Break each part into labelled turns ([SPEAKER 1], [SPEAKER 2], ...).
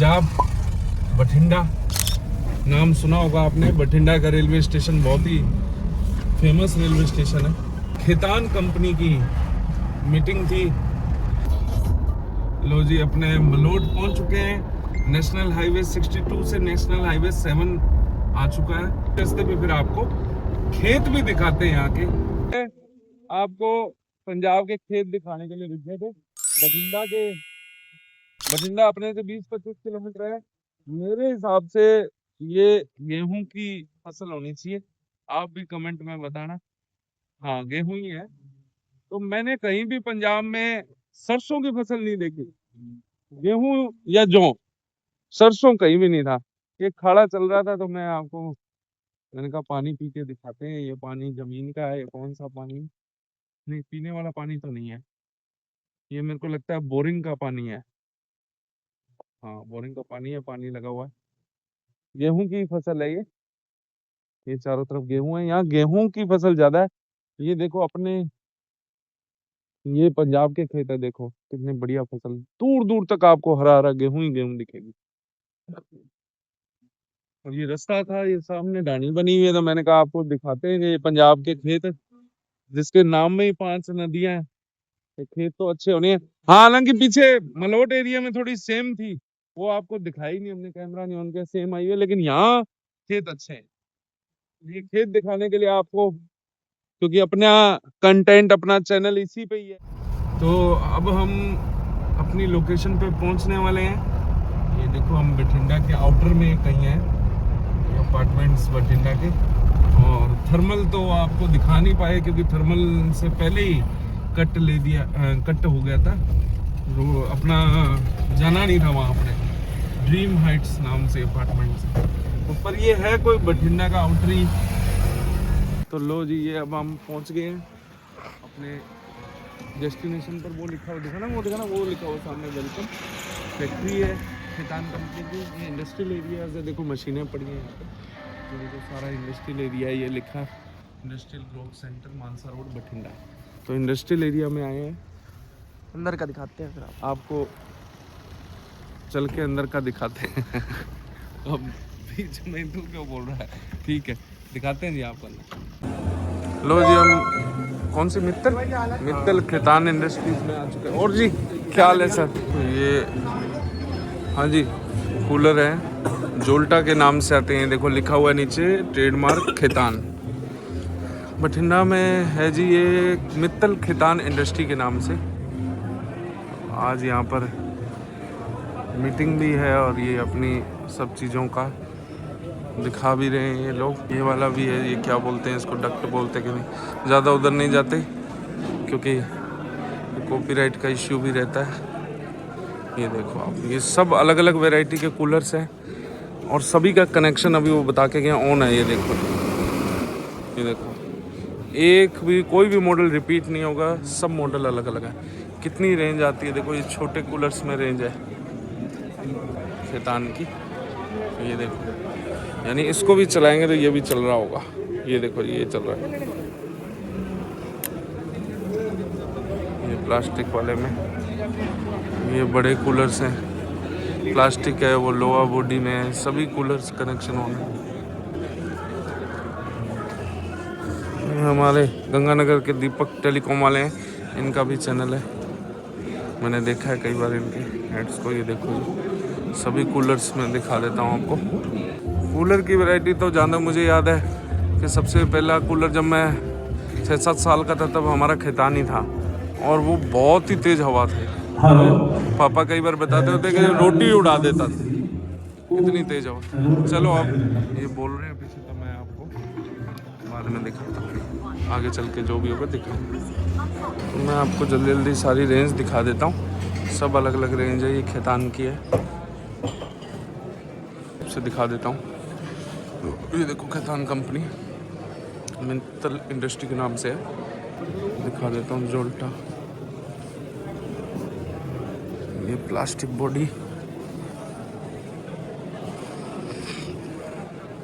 [SPEAKER 1] पंजाब बठिंडा नाम सुना होगा आपने। बठिंडा का रेलवे स्टेशन बहुत ही फेमस रेलवे स्टेशन है। खेतान कंपनी की मीटिंग थी। लो जी, अपने मलोट पहुंच चुके हैं। नेशनल हाईवे 62 से नेशनल हाईवे 7 आ चुका है। रास्ते पे फिर आपको खेत भी दिखाते हैं यहाँ के। आपको पंजाब के खेत दिखाने के लिए रुक गए थे। बठिंडा अपने से 20-25 किलोमीटर है। मेरे हिसाब से ये गेहूं की फसल होनी चाहिए। आप भी कमेंट में बताना। हाँ, गेहूं ही है। तो मैंने कहीं भी पंजाब में सरसों की फसल नहीं देखी। गेहूं या जौ, सरसों कहीं भी नहीं था। एक खाड़ा चल रहा था तो मैंने कहा पानी पी के दिखाते हैं। ये पानी जमीन का है, ये कौन सा पानी? नहीं, पीने वाला पानी तो नहीं है। ये मेरे को लगता है बोरिंग का पानी है। हाँ, बोरिंग का पानी है, पानी लगा हुआ है। गेहूं की फसल है ये चारों तरफ गेहूं है। यहाँ गेहूं की फसल ज्यादा है। ये देखो अपने, ये पंजाब के खेत है। देखो कितनी बढ़िया फसल, दूर दूर तक आपको हरा हरा गेहूं ही गेहूं दिखेगी। और ये रास्ता था, ये सामने ढाणी बनी हुई है तो मैंने कहा आपको दिखाते हैं। ये पंजाब के खेत है, जिसके नाम में ही 5 नदियां हैं। ये खेत तो अच्छे होने हैं। हाँ, हालांकि पीछे मलोट एरिया में थोड़ी सेम थी, वो आपको दिखाई नहीं, हमने कैमरा नहीं ऑन किया, सेम आई है। लेकिन यहाँ खेत अच्छे हैं। ये खेत दिखाने के लिए आपको, क्योंकि अपना कंटेंट, अपना चैनल इसी पे ही है। तो अब हम अपनी लोकेशन पे पहुंचने वाले हैं। ये देखो, हम बठिंडा के आउटर में कहीं हैं, अपार्टमेंट्स बठिंडा के। और थर्मल तो आपको दिखा नहीं पाए क्योंकि थर्मल से पहले ही कट हो गया था। वो अपना जाना नहीं था वहाँ अपने ड्रीम हाइट्स नाम से अपार्टमेंट्स। तो पर ये है कोई बठिंडा का आउटरी। तो लो जी, ये अब हम पहुँच गए हैं अपने डेस्टिनेशन पर। वो लिखा हुआ दिखा ना, वो लिखा हुआ सामने, वेलकम। फैक्ट्री है खेतान कंपनी की। ये इंडस्ट्रियल एरिया है। देखो मशीनें पड़ी हैं यहाँ पर। देखो सारा इंडस्ट्रियल एरिया है। ये लिखा है इंडस्ट्रियल ग्रोथ सेंटर मानसा रोड बठिंडा। तो इंडस्ट्रियल एरिया में आए हैं। अंदर का दिखाते हैं फिर आपको चल के अंदर का दिखाते हैं। अब बीच में तू क्यों बोल रहा है? ठीक है, दिखाते हैं जी आपको अंदर। लो जी, हम कौन सी मित्तल खेतान इंडस्ट्रीज में आ चुके हैं। और जी क्या हाल है सर? ये हाँ जी, कूलर है, जोल्टा के नाम से आते हैं। देखो लिखा हुआ है नीचे, ट्रेडमार्क खेतान। बठिंडा में है जी ये मित्तल खेतान इंडस्ट्री के नाम से। आज यहाँ पर मीटिंग भी है और ये अपनी सब चीज़ों का दिखा भी रहे हैं ये लोग। ये वाला भी है, ये क्या बोलते हैं इसको, डक्ट बोलते हैं कि नहीं। ज़्यादा उधर नहीं जाते क्योंकि कॉपीराइट का इश्यू भी रहता है। ये देखो आप, ये सब अलग अलग वैरायटी के कूलर्स हैं और सभी का कनेक्शन अभी वो बता के गए ऑन है। ये देखो, ये देखो, एक भी कोई भी मॉडल रिपीट नहीं होगा, सब मॉडल अलग अलग है। कितनी रेंज आती है देखो, ये छोटे कूलर्स में रेंज है खेतान की। ये देखो, यानी इसको भी चलाएंगे तो ये भी चल रहा होगा। ये देखो, ये चल रहा है। ये प्लास्टिक वाले में ये बड़े कूलर्स हैं, प्लास्टिक है, वो लोहा बॉडी में है। सभी कूलर्स कनेक्शन होने। हमारे गंगानगर के दीपक टेलीकॉम वाले हैं, इनका भी चैनल है। मैंने देखा है कई बार इनके एड्स को। ये देखो जी, सभी कूलर्स में दिखा देता हूँ आपको। कूलर की वैरायटी तो ज़्यादा मुझे याद है कि सबसे पहला कूलर जब मैं 6-7 साल का था तब हमारा खेतान ही था और वो बहुत ही तेज़ हवा थी। पापा कई बार बताते होते कि रोटी उड़ा देता था, इतनी तेज़ हवा। चलो अब ये बोल रहे हैं पीछे, तो मैं आपको बाद में दिखाता हूँ, आगे चल के जो भी होगा दिखाऊंगा। तो मैं आपको जल्दी जल्दी सारी रेंज दिखा देता हूँ। सब अलग अलग रेंज है। ये खेतान की है, से दिखा देता हूँ। ये देखो, खेतान कंपनी मित्तल इंडस्ट्री के नाम से है। दिखा देता हूँ जोल्टा। ये प्लास्टिक बॉडी,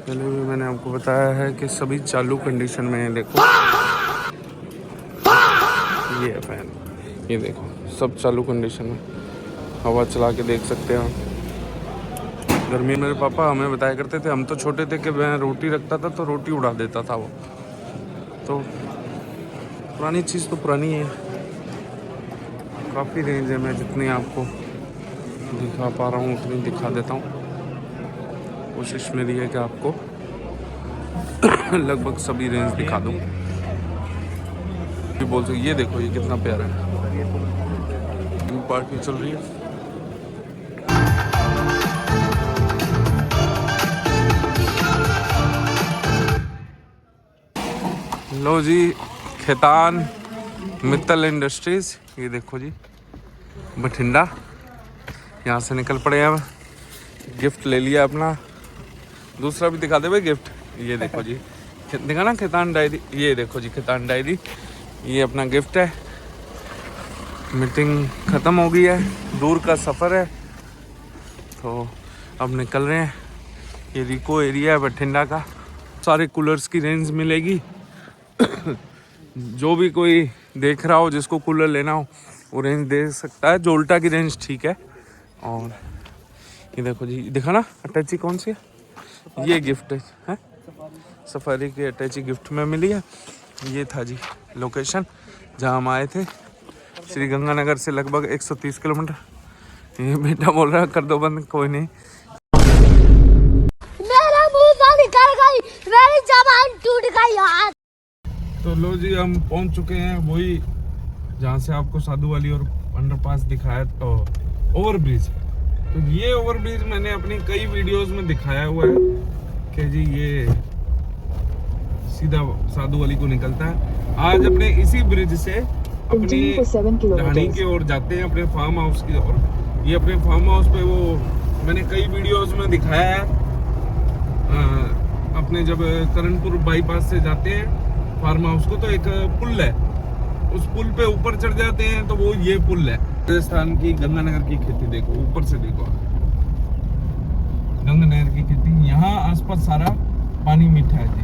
[SPEAKER 1] पहले भी मैंने आपको बताया है कि सभी चालू कंडीशन में है। देखो ये है फैन, ये देखो सब चालू कंडीशन में। हवा चला के देख सकते हैं आप। गर्मी में मेरे पापा हमें बताया करते थे, हम तो छोटे थे कि मैं रोटी रखता था तो रोटी उड़ा देता था वो। तो पुरानी चीज़ तो पुरानी है। काफ़ी रेंज है, मैं जितनी आपको दिखा पा रहा हूँ उतनी दिखा देता हूँ। कोशिश मेरी है कि आपको लगभग सभी रेंज दिखा दूँ। बोल सकते ये देखो, ये कितना प्यारा है। पार्टी चल रही है। लो जी, खेतान मित्तल इंडस्ट्रीज, ये देखो जी बठिंडा। यहाँ से निकल पड़े अब, गिफ्ट ले लिया अपना। दूसरा भी दिखा दे भाई गिफ्ट। ये देखो जी, दिखा ना खेतान डायरी। ये देखो जी खेतान डायरी, ये अपना गिफ्ट है। मीटिंग ख़त्म हो गई है, दूर का सफ़र है तो अब निकल रहे हैं। ये रिको एरिया है बठिंडा का। सारे कूलर्स की रेंज मिलेगी। जो भी कोई देख रहा हो जिसको कूलर लेना हो वो रेंज दे सकता है। जोल्टा की रेंज ठीक है। और ये देखो जी, दिखा ना अटैची कौन सी है, ये गिफ्ट है सफारी की अटैची गिफ्ट में मिली है। ये था जी लोकेशन जहाँ हम आए थे, श्री गंगानगर से लगभग 130 किलोमीटर। ये बेटा बोल रहा है कर दो बंद। कोई नहीं,
[SPEAKER 2] मेरा मुंह से निकल गई, मेरी जबान टूट गई यार।
[SPEAKER 1] तो लो जी, हम पहुंच चुके हैं वही जहाँ से आपको साधु वाली और अंडरपास दिखाया, तो ओवरब्रिज। तो ये ओवरब्रिज मैंने अपनी कई वीडियोस में दिखाया हुआ है कि जी ये सीधा साधु वाली को निकलता है। आज अपने इसी ब्रिज से अपनी ढाणी की ओर जाते हैं, अपने फार्म हाउस की ओर। ये अपने फार्म हाउस पे वो मैंने कई वीडियोस में दिखाया है। अपने जब करणपुर बाईपास से जाते हैं फार्म हाउस को, तो एक पुल है, उस पुल पे ऊपर चढ़ जाते हैं तो वो ये पुल है। राजस्थान की गंगानगर की खेती देखो, ऊपर से देखो गंगानगर की खेती। यहाँ आसपास सारा पानी मीठा है जी,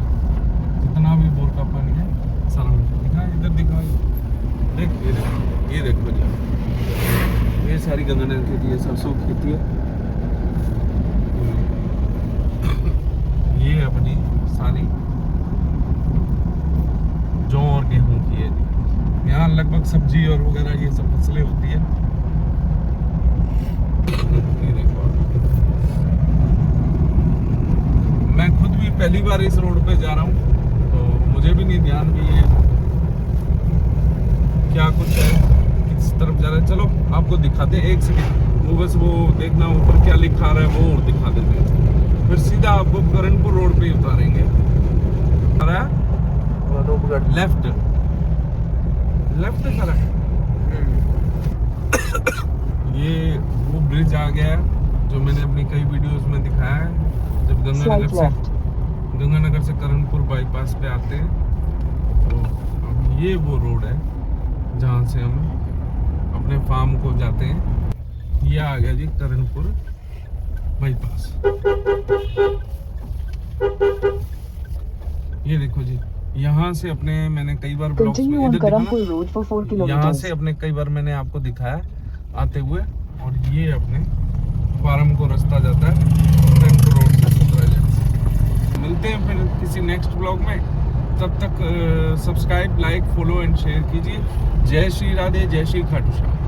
[SPEAKER 1] जितना भी बोर का पानी है सारा मीठा। दिखा इधर, दिखा देख, ये देखो जी, ये सारी गंगानगर खेती है, सरसों की खेती है। ये अपनी सारी जौ और गेहूं की है। यहाँ लगभग सब्जी और वगैरह ये सब फसलें होती है। ये देखो, मैं खुद भी पहली बार इस रोड पे जा रहा हूँ तो मुझे भी नहीं ध्यान भी है क्या कुछ है, किस तरफ जा रहा है। चलो आपको दिखाते हैं, एक सेकंड वो बस वो देखना ऊपर क्या लिखा रहा है वो और दिखा देते हैं, फिर सीधा आपको करणपुर रोड पे ही उतारेंगे। लेफ्ट खड़ा है। ये वो ब्रिज आ गया है जो मैंने अपनी कई वीडियोस में दिखाया है। जब गंगानगर से करणपुर बाईपास पे आते हैं तो अब ये वो रोड है जहाँ से हम अपने फार्म को जाते हैं। ये आ गया जी करणपुर बाईपास। ये देखो जी, यहाँ से अपने मैंने कई बार ब्लॉग्स में यहाँ से अपने कई बार मैंने आपको दिखाया आते हुए। और ये अपने फार्म को रास्ता जाता है रोड से सुंदराजन से। मिलते हैं फिर किसी नेक्स्ट ब्लॉग में, तब तक subscribe, like, follow and share कीजिए। जय श्री राधे, जय श्री खाटू श्याम।